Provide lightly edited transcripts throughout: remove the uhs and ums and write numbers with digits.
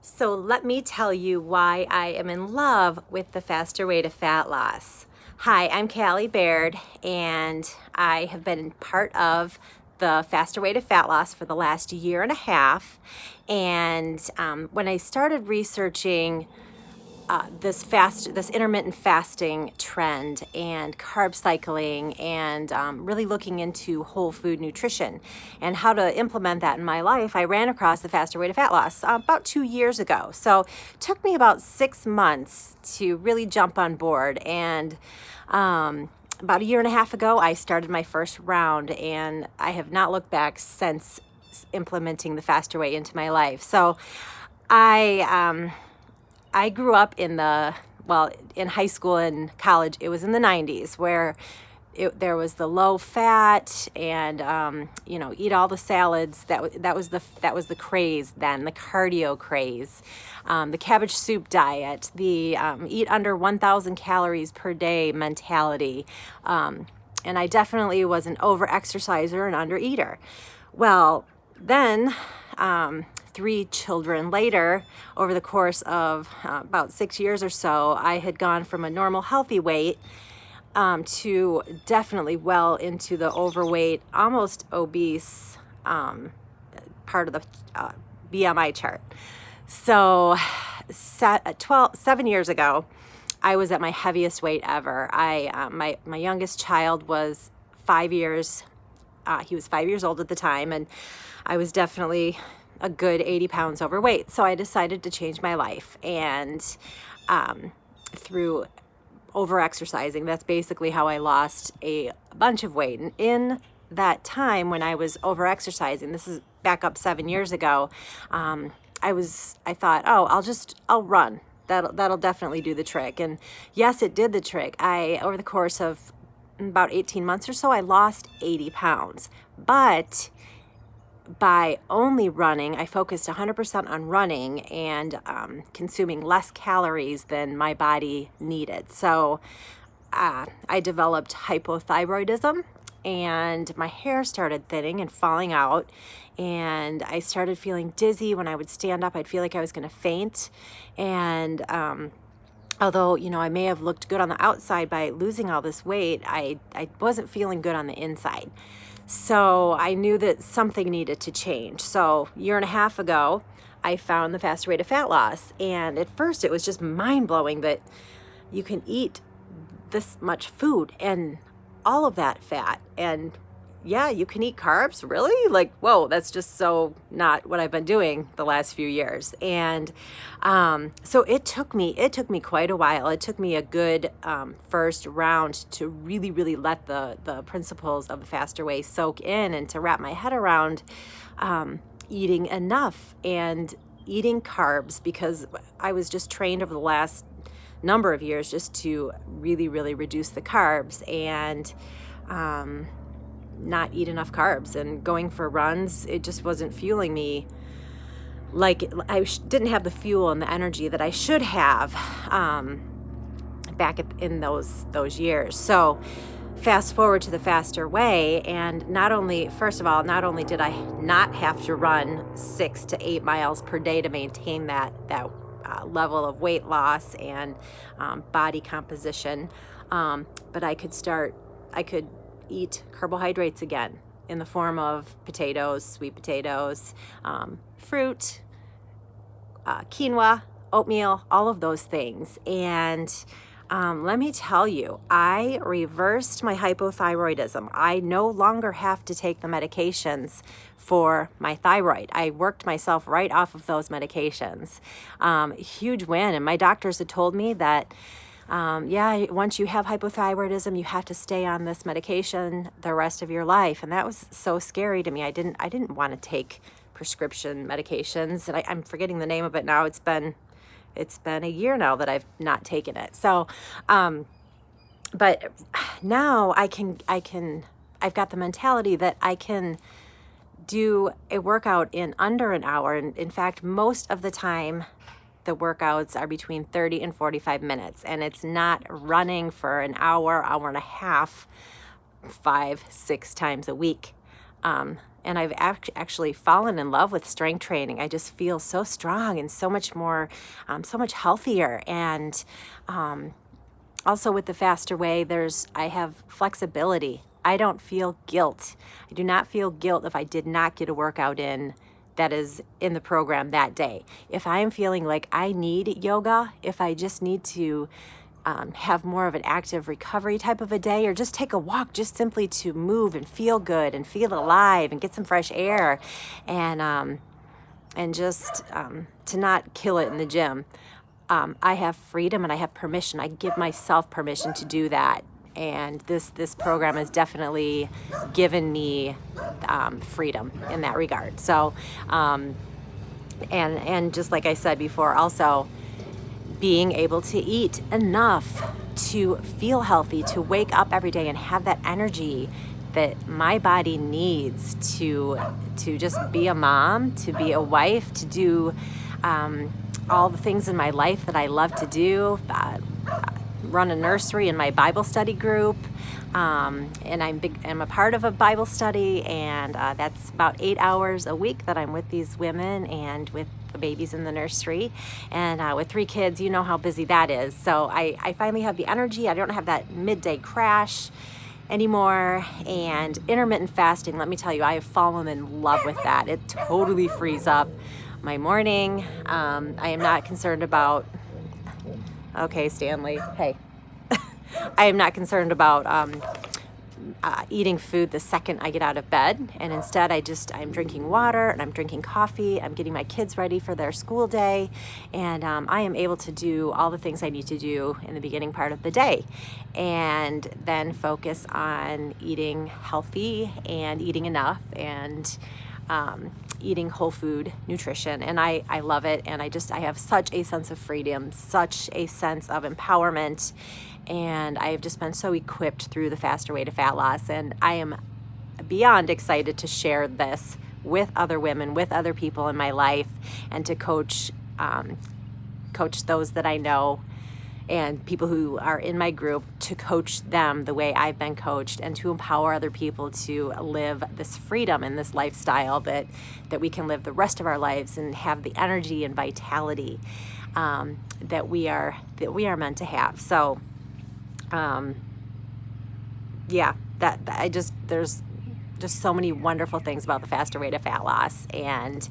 So let me tell you why I am in love with the Faster Way to Fat Loss. Hi, I'm Callie Baird, and I have been part of the Faster Way to Fat Loss for the last year and a half. And when I started researching this intermittent fasting trend and carb cycling and really looking into whole food nutrition and how to implement that in my life, I ran across the Faster Way to Fat Loss about 2 years ago. So it took me about 6 months to really jump on board. And about a year and a half ago, I started my first round, and I have not looked back since implementing the Faster Way into my life. So I grew up in high school and college, it was in the 90s where there was the low fat and, eat all the salads. That was the craze then, the cardio craze, the cabbage soup diet, the eat under 1,000 calories per day mentality. And I definitely was an over-exerciser and under-eater. Well, then, 3 children later, over the course of about 6 years or so, I had gone from a normal healthy weight to definitely well into the overweight, almost obese part of the BMI chart. So 7 years ago, I was at my heaviest weight ever. My youngest child was 5 years. He was 5 years old at the time, and I was definitely a good 80 pounds overweight. So I decided to change my life, and through over-exercising, that's basically how I lost a bunch of weight. And in that time when I was over-exercising, this is back up 7 years ago, I thought, I'll run. That'll definitely do the trick. And yes, it did the trick. Over the course of about 18 months or so, I lost 80 pounds. But by only running, I focused 100% on running and consuming less calories than my body needed. So I developed hypothyroidism, and my hair started thinning and falling out, and I started feeling dizzy. When I would stand up, I'd feel like I was going to faint. And although, I may have looked good on the outside by losing all this weight, I wasn't feeling good on the inside. So I knew that something needed to change. So a year and a half ago, I found the Faster Way to Fat Loss. And at first it was just mind-blowing that you can eat this much food and all of that fat. And yeah, you can eat carbs, really? Like, whoa, that's just so not what I've been doing the last few years. And so it took me quite a while. It took me a good first round to really, really let the principles of the Faster Way soak in, and to wrap my head around eating enough and eating carbs, because I was just trained over the last number of years just to really, really reduce the carbs and not eat enough carbs. And going for runs, it just wasn't fueling me. Like, I didn't have the fuel and the energy that I should have back in those years. So fast forward to the Faster Way, and first of all, not only did I not have to run 6 to 8 miles per day to maintain that level of weight loss and body composition, but I could eat carbohydrates again in the form of potatoes, sweet potatoes, fruit, quinoa, oatmeal, all of those things. And let me tell you, I reversed my hypothyroidism. I no longer have to take the medications for my thyroid. I worked myself right off of those medications. Huge win. And my doctors had told me that once you have hypothyroidism, you have to stay on this medication the rest of your life. And that was so scary to me. I didn't want to take prescription medications, and I'm forgetting the name of it now. It's been a year now that I've not taken it. So, but now I've got the mentality that I can do a workout in under an hour. And in fact, most of the time, the workouts are between 30 and 45 minutes, and it's not running for an hour and a half, 5-6 times a week. and I've actually fallen in love with strength training. I just feel so strong and so much more, so much healthier. And also with the Faster Way, I have flexibility. I don't feel guilt. I do not feel guilt if I did not get a workout in that is in the program that day. If I am feeling like I need yoga, if I just need to have more of an active recovery type of a day, or just take a walk just simply to move and feel good and feel alive and get some fresh air, and just to not kill it in the gym, I have freedom and I have permission. I give myself permission to do that. And this program has definitely given me freedom in that regard. So, and just like I said before, also being able to eat enough to feel healthy, to wake up every day and have that energy that my body needs to just be a mom, to be a wife, to do all the things in my life that I love to do. Run a nursery in my Bible study group, and I'm a part of a Bible study, and that's about 8 hours a week that I'm with these women and with the babies in the nursery, and with 3 kids, you know how busy that is. So I finally have the energy. I don't have that midday crash anymore. And intermittent fasting, let me tell you, I have fallen in love with that. It totally frees up my morning. I am not concerned about, okay, Stanley, hey. I am not concerned about eating food the second I get out of bed, and instead I'm drinking water and I'm drinking coffee. I'm getting my kids ready for their school day, and I am able to do all the things I need to do in the beginning part of the day, and then focus on eating healthy and eating enough, and eating whole food nutrition. And I love it, and I have such a sense of freedom, such a sense of empowerment, and I have just been so equipped through the Faster Way to Fat Loss, and I am beyond excited to share this with other women, with other people in my life, and to coach those that I know and people who are in my group, to coach them the way I've been coached, and to empower other people to live this freedom and this lifestyle that we can live the rest of our lives and have the energy and vitality that we are meant to have. So there's just so many wonderful things about the Faster Way to Fat Loss, and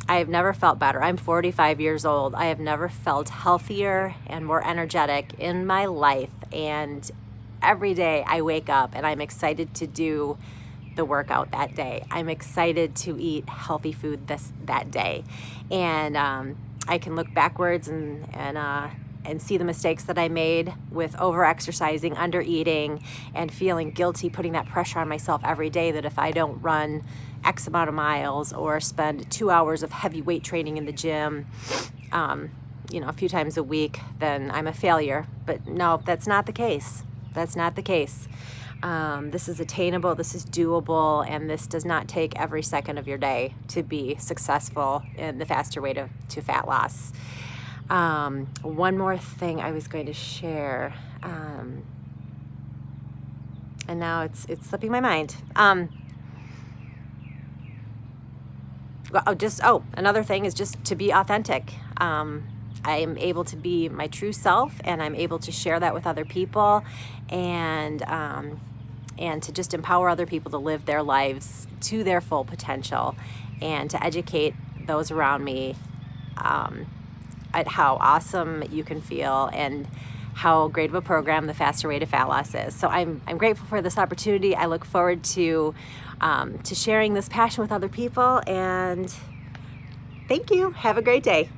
I have never felt better. I'm 45 years old. I have never felt healthier and more energetic in my life. And every day I wake up and I'm excited to do the workout that day. I'm excited to eat healthy food that day. And I can look backwards and see the mistakes that I made with over-exercising, under-eating, and feeling guilty, putting that pressure on myself every day that if I don't run X amount of miles or spend 2 hours of heavy weight training in the gym, a few times a week, then I'm a failure. But no, that's not the case. That's not the case. This is attainable, this is doable, and this does not take every second of your day to be successful in the Faster Way to Fat Loss. One more thing I was going to share, and now it's slipping my mind. Another thing is just to be authentic. I am able to be my true self, and I'm able to share that with other people, and to just empower other people to live their lives to their full potential, and to educate those around me at how awesome you can feel and how great of a program the Faster Way to Fat Loss is. So I'm grateful for this opportunity. I look forward to sharing this passion with other people, and thank you. Have a great day.